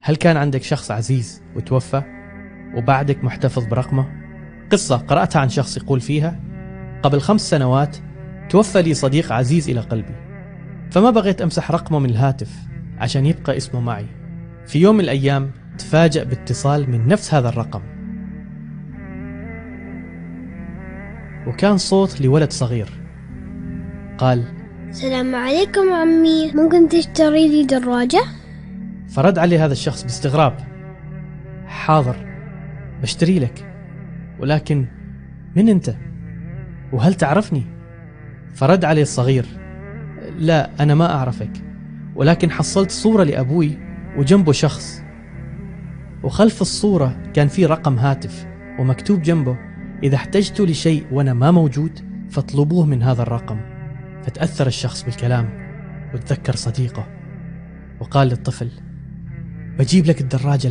هل كان عندك شخص عزيز وتوفى وبعدك محتفظ برقمه؟ قصة قرأتها عن شخص يقول فيها: قبل 5 سنوات توفى لي صديق عزيز إلى قلبي، فما بغيت أمسح رقمه من الهاتف عشان يبقى اسمه معي. في يوم من الأيام تفاجأ باتصال من نفس هذا الرقم، وكان صوت لولد صغير. قال: السلام عليكم عمي، ممكن تشتري لي دراجة؟ فرد عليه هذا الشخص باستغراب: حاضر، بشتري لك، ولكن من أنت؟ وهل تعرفني؟ فرد عليه الصغير: لا، أنا ما أعرفك، ولكن حصلت صورة لأبوي وجنبه شخص، وخلف الصورة كان في رقم هاتف ومكتوب جنبه: إذا احتجتوا لشيء وأنا ما موجود فاطلبوه من هذا الرقم. فتأثر الشخص بالكلام وتذكر صديقه، وقال للطفل: بجيب لك الدراجة